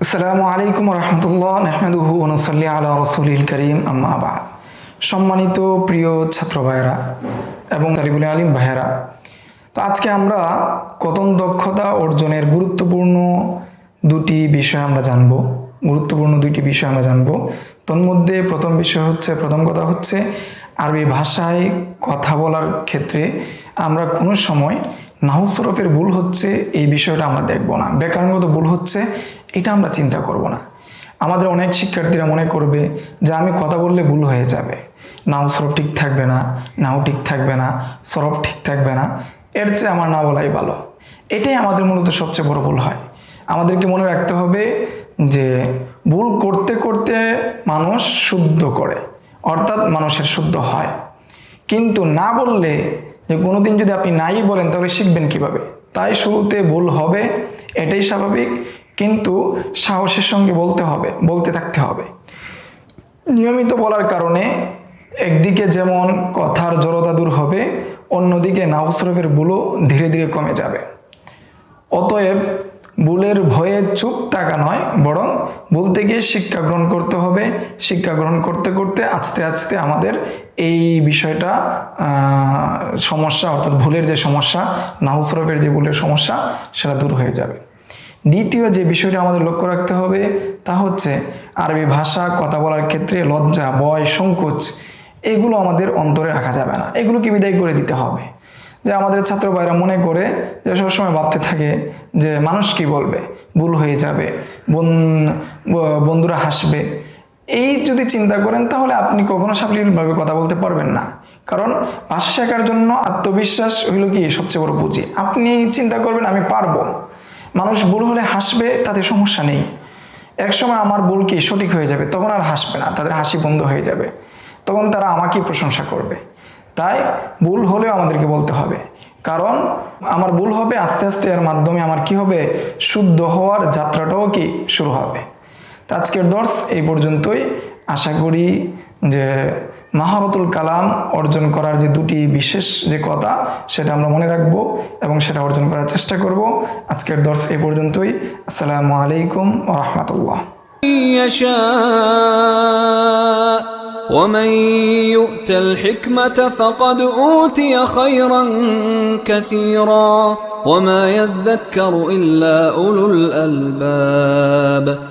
আসসালামু আলাইকুম রহমতুল্লাহ নাহমাদুহু ওয়া নুসাল্লি আলা রাসূলিল কারীম আম্মা বাদ। সম্মানিত প্রিয় ছাত্র ভাইয়েরা এবং তালিবুল আলিম ভাইয়েরা, তো আজকে আমরা কথন দক্ষতা অর্জনের গুরুত্বপূর্ণ দুটি বিষয় আমরা জানবো। তন্মধ্যে প্রথম কথা হচ্ছে আরবি ভাষায় কথা বলার ক্ষেত্রে আমরা কোনো সময় নাহু সরফের ভুল হচ্ছে এই বিষয়টা আমরা দেখব না, ব্যাকরণগত ভুল হচ্ছে এটা আমরা চিন্তা করব না। আমাদের অনেক শিক্ষার্থীরা মনে করবে যে আমি কথা বললে ভুল হয়ে যাবে, নাহু সরফ ঠিক থাকবে না, নাহু ঠিক থাকবে না, সরফ ঠিক থাকবে না, এর চেয়ে আমার না বলাই ভালো। এটাই আমাদের মূলত সবচেয়ে বড় ভুল হয়। আমাদেরকে মনে রাখতে হবে যে ভুল করতে করতে মানুষ শুদ্ধ করে, অর্থাৎ মানুষের শুদ্ধ হয়। কিন্তু না বললে, যে কোনোদিন যদি আপনি নাই বলেন তাহলে শিখবেন কিভাবে? তাই শুরুতে ভুল হবে, এটাই স্বাভাবিক, কিন্তু সাহসের সঙ্গে বলতে থাকতে হবে। নিয়মিত বলার কারণে একদিকে যেমন কথার জড়তা দূর হবে, অন্যদিকে নাহু সরফের ভুলও ধীরে ধীরে কমে যাবে। অতএব ভুলের ভয়ে চুপ থাকা নয়, বরং ভুল থেকে শিক্ষা গ্রহণ করতে হবে। শিক্ষা গ্রহণ করতে করতে আস্তে আস্তে আমাদের এই বিষয়টা সমস্যা, অর্থাৎ ভুলের যে সমস্যা, নাহু সরফের যে ভুলের সমস্যা, সেটা দূর হয়ে যাবে। দ্বিতীয় যে বিষয়টা আমাদের লক্ষ্য রাখতে হবে তা হচ্ছে আরবি ভাষা কথা বলার ক্ষেত্রে লজ্জা, ভয়, সংকোচ এগুলো আমাদের অন্তরে রাখা যাবে না, এগুলোকে বিদায় করে দিতে হবে। যে আমাদের ছাত্র ভাইরা মনে করে যে সবসময় ভাবতে থাকে যে মানুষ কি বলবে, ভুল হয়ে যাবে, বন্ধুরা হাসবে। এই যদি চিন্তা করেন তাহলে আপনি কখনো সাবলীলভাবে কথা বলতে পারবেন না। কারণ ভাষা শেখার জন্য আত্মবিশ্বাস হইল কি সবচেয়ে বড় পুঁজি। আপনি চিন্তা করবেন আমি পারবো, মানুষ ভুল হলে হাসবে, তাতে সমস্যা নেই। একসময় আমার ভুল কি সঠিক হয়ে যাবে, তখন আর হাসবে না, তাদের হাসি বন্ধ হয়ে যাবে, তখন তারা আমাকেই প্রশংসা করবে। তাই ভুল হলেও আমাদেরকে বলতে হবে, কারণ আমার ভুল হবে, আস্তে আস্তে এর মাধ্যমে আমার কি হবে, শুদ্ধ হওয়ার যাত্রাটাও কি শুরু হবে। তো আজকের দর্স এই পর্যন্তই। আশা করি যে মাহারতুল কালাম অর্জন করার যে দুটি বিশেষ যে কথা, সেটা আমরা মনে রাখবো এবং সেটা অর্জন করার চেষ্টা করব। আজকের দর্স এই পর্যন্তই। আসসালামু আলাইকুম ওয়া রাহমাতুল্লাহ। ومن يؤت الحكمة فقد أوتي خيرا كثيرا وما يذكر إلا أولو الألباب